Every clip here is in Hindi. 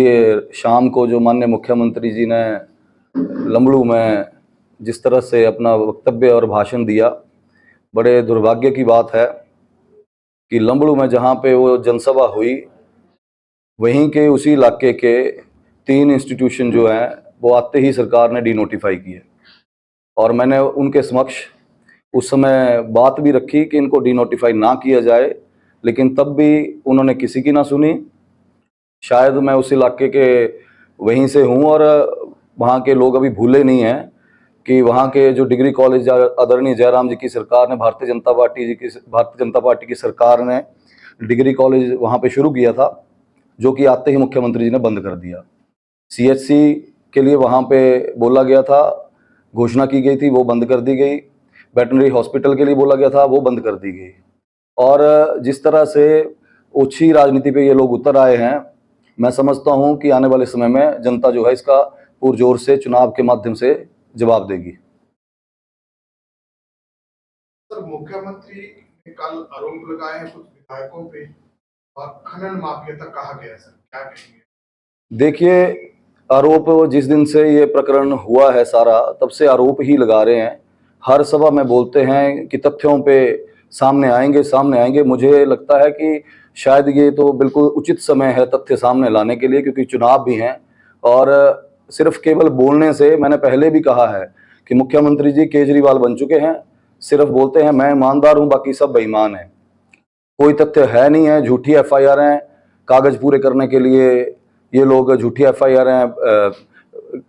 ये शाम को जो माननीय मुख्यमंत्री जी ने लंबड़ू में जिस तरह से अपना वक्तव्य और भाषण दिया, बड़े दुर्भाग्य की बात है कि लंबड़ू में जहाँ पे वो जनसभा हुई, वहीं के उसी इलाके के 3 इंस्टीट्यूशन जो हैं वो आते ही सरकार ने डीनोटिफाई किए। और मैंने उनके समक्ष उस समय बात भी रखी कि इनको डीनोटिफाई ना किया जाए, लेकिन तब भी उन्होंने किसी की ना सुनी। शायद मैं उस इलाके के वहीं से हूँ और वहाँ के लोग अभी भूले नहीं हैं कि वहाँ के जो डिग्री कॉलेज आदरणीय जयराम जी की सरकार ने, भारतीय जनता पार्टी की सरकार ने डिग्री कॉलेज वहाँ पे शुरू किया था, जो कि आते ही मुख्यमंत्री जी ने बंद कर दिया। सीएचसी के लिए वहाँ पे बोला गया था, घोषणा की गई थी, वो बंद कर दी गई। वेटनरी हॉस्पिटल के लिए बोला गया था, वो बंद कर दी गई। और जिस तरह से ओछी राजनीति पे ये लोग उतर आए हैं, मैं समझता हूं कि आने वाले समय में जनता जो है इसका पुरजोर से चुनाव के माध्यम से जवाब देगी। सर, मुख्यमंत्री ने कल आरोप लगाए हैं कुछ विधायकों पे और खनन माफिया तक कहा गया, सर क्या कहेंगे? देखिए, आरोप जिस दिन से ये प्रकरण हुआ है सारा, तब से आरोप ही लगा रहे हैं। हर सभा में बोलते हैं कि तथ्यों पे सामने आएंगे। मुझे लगता है कि शायद ये तो बिल्कुल उचित समय है तथ्य सामने लाने के लिए, क्योंकि चुनाव भी हैं। और सिर्फ केवल बोलने से, मैंने पहले भी कहा है कि मुख्यमंत्री जी केजरीवाल बन चुके हैं, सिर्फ बोलते हैं मैं ईमानदार हूं, बाकी सब बेईमान हैं। कोई तथ्य है नहीं है, झूठी एफआईआर हैं, कागज पूरे करने के लिए ये लोग झूठी एफआईआर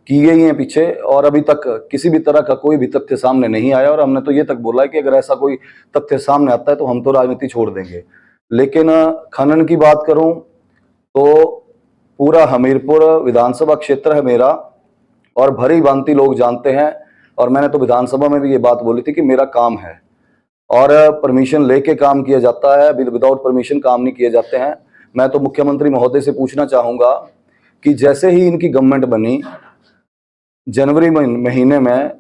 की गई हैं पीछे, और अभी तक किसी भी तरह का कोई भी तथ्य सामने नहीं आया। और हमने तो ये तक बोला है कि अगर ऐसा कोई तथ्य सामने आता है तो हम तो राजनीति छोड़ देंगे। लेकिन खनन की बात करूं तो पूरा हमीरपुर विधानसभा क्षेत्र है मेरा, और भली भांति लोग जानते हैं। और मैंने तो विधानसभा में भी ये बात बोली थी कि मेरा काम है और परमिशन लेके काम किया जाता है, विदाउट परमिशन काम नहीं किए जाते हैं। मैं तो मुख्यमंत्री महोदय से पूछना चाहूंगा कि जैसे ही इनकी गवर्नमेंट बनी जनवरी महीने में,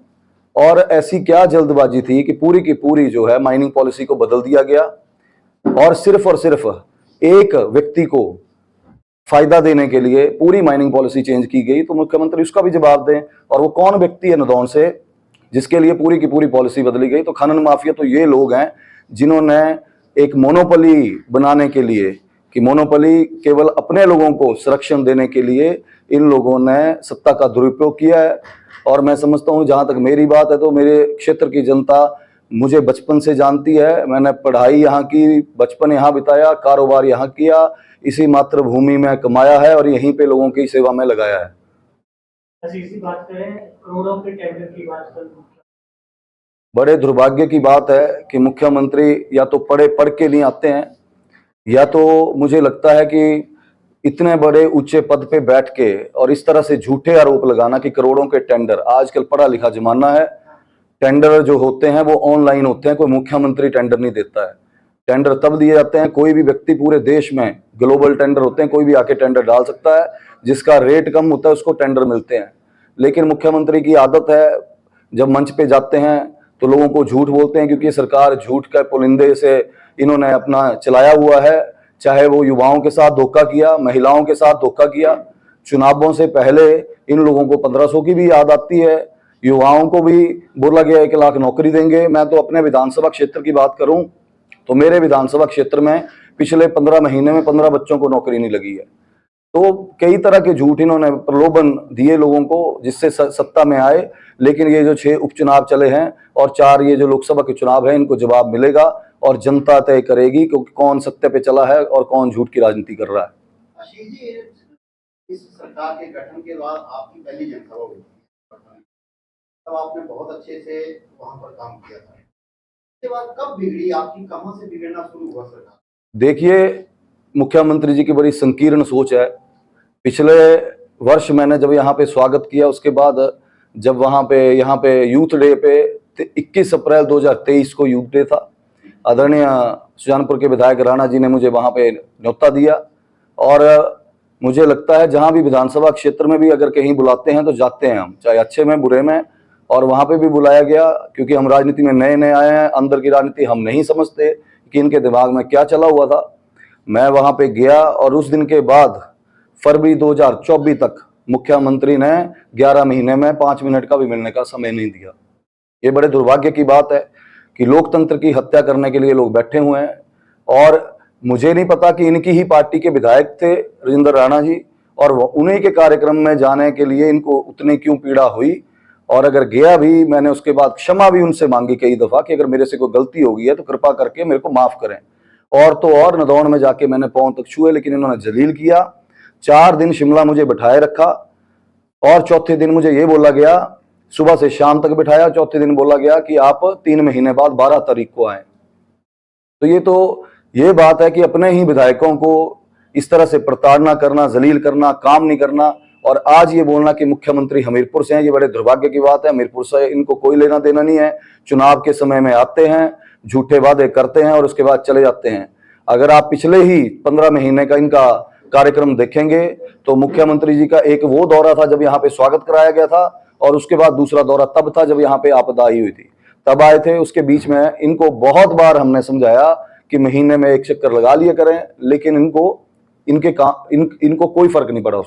और ऐसी क्या जल्दबाजी थी कि पूरी की पूरी जो है माइनिंग पॉलिसी को बदल दिया गया, और सिर्फ एक व्यक्ति को फायदा देने के लिए पूरी माइनिंग पॉलिसी चेंज की गई। तो मुख्यमंत्री उसका भी जवाब दें, और वो कौन व्यक्ति है नदौन से जिसके लिए पूरी की पूरी पॉलिसी बदली गई। तो खनन माफिया तो ये लोग हैं जिन्होंने एक मोनोपोली बनाने के लिए, कि मोनोपोली केवल अपने लोगों को संरक्षण देने के लिए इन लोगों ने सत्ता का दुरुपयोग किया है। और मैं समझता हूं, जहां तक मेरी बात है, तो मेरे क्षेत्र की जनता मुझे बचपन से जानती है। मैंने पढ़ाई यहाँ की, बचपन यहाँ बिताया, कारोबार यहाँ किया, इसी मातृभूमि में कमाया है और यहीं पे लोगों की सेवा में लगाया है। इसी बात करें, करोड़ों के टेंडर की बात करें, बड़े दुर्भाग्य की बात है कि मुख्यमंत्री या तो पढ़ के नहीं आते हैं, या तो मुझे लगता है कि इतने बड़े ऊंचे पद पे बैठ के और इस तरह से झूठे आरोप लगाना कि करोड़ों के टेंडर, आजकल पढ़ा लिखा जमाना है, टेंडर जो होते हैं वो ऑनलाइन होते हैं, कोई मुख्यमंत्री टेंडर नहीं देता है। टेंडर तब दिए जाते हैं, कोई भी व्यक्ति पूरे देश में, ग्लोबल टेंडर होते हैं, कोई भी आके टेंडर डाल सकता है, जिसका रेट कम होता है उसको टेंडर मिलते हैं। लेकिन मुख्यमंत्री की आदत है, जब मंच पे जाते हैं तो लोगों को झूठ बोलते हैं, क्योंकि सरकार झूठ के पुलिंदे से इन्होंने अपना चलाया हुआ है। चाहे वो युवाओं के साथ धोखा किया, महिलाओं के साथ धोखा किया। चुनावों से पहले इन लोगों को 1500 की भी याद आती है, युवाओं को भी बोला गया 1 लाख नौकरी देंगे। मैं तो अपने विधानसभा क्षेत्र की बात करूं तो मेरे विधानसभा क्षेत्र में पिछले 15 महीने में 15 बच्चों को नौकरी नहीं लगी है। तो कई तरह के झूठ इन्होंने प्रलोभन दिए लोगों को, जिससे सत्ता में आए। लेकिन ये जो 6 उपचुनाव चले हैं और 4 ये जो लोकसभा के चुनाव है, इनको जवाब मिलेगा और जनता तय करेगी कि कौन सत्य पे चला है और कौन झूठ की राजनीति कर रहा है। आशीष जी, इस सरकार के गठन के बाद आपकी पहली जनसभा हुई, तब आपने बहुत अच्छे से वहां पर काम किया था। इसके बाद कब बिगड़ी आपकी, कहां से बिगड़ना शुरू हुआ सरकार? देखिए, मुख्यमंत्री जी की बड़ी संकीर्ण सोच है। पिछले वर्ष मैंने जब यहाँ पे स्वागत किया, उसके बाद जब यहाँ पे यूथ डे पे 21 अप्रैल 2023 को यूथ डे था, आदरणीय सुजानपुर के विधायक राणा जी ने मुझे वहाँ पे न्योता दिया। और मुझे लगता है जहाँ भी विधानसभा क्षेत्र में भी अगर कहीं बुलाते हैं तो जाते हैं हम, चाहे अच्छे में बुरे में। और वहाँ पे भी बुलाया गया, क्योंकि हम राजनीति में नए नए आए हैं, अंदर की राजनीति हम नहीं समझते कि इनके दिमाग में क्या चला हुआ था। मैं वहाँ पे गया और उस दिन के बाद फरवरी 2024 तक मुख्यमंत्री ने 11 महीने में 5 मिनट का भी मिलने का समय नहीं दिया। ये बड़े दुर्भाग्य की बात है कि लोकतंत्र की हत्या करने के लिए लोग बैठे हुए हैं। और मुझे नहीं पता कि इनकी ही पार्टी के विधायक थे राजेंद्र राणा जी, और उन्हीं के कार्यक्रम में जाने के लिए इनको उतनी क्यों पीड़ा हुई। और अगर गया भी, मैंने उसके बाद क्षमा भी उनसे मांगी कई दफा कि अगर मेरे से कोई गलती हो गई है तो कृपा करके मेरे को माफ करें। और तो और नदौन में जाके मैंने पांव तक छुए, लेकिन इन्होंने जलील किया। 4 दिन शिमला मुझे बिठाए रखा, और चौथे दिन मुझे ये बोला गया, सुबह से शाम तक बिठाया, चौथे दिन बोला गया कि आप 3 महीने बाद 12 तारीख को आए। तो ये बात है कि अपने ही विधायकों को इस तरह से प्रताड़ना करना, जलील करना, काम नहीं करना, और आज ये बोलना कि मुख्यमंत्री हमीरपुर से हैं, ये बड़े दुर्भाग्य की बात है। हमीरपुर से इनको कोई लेना देना नहीं है। चुनाव के समय में आते हैं, झूठे वादे करते हैं और उसके बाद चले जाते हैं। अगर आप पिछले ही 15 महीने का इनका कार्यक्रम देखेंगे तो मुख्यमंत्री जी का एक वो दौरा था जब यहाँ पे स्वागत कराया गया था, और उसके बाद दूसरा दौरा तब था जब यहाँ पे आपदा आई हुई थी, तब आए थे। उसके बीच में इनको बहुत बार हमने समझाया कि महीने में 1 चक्कर लगा लिया करें, लेकिन इनको कोई फर्क नहीं पड़ा।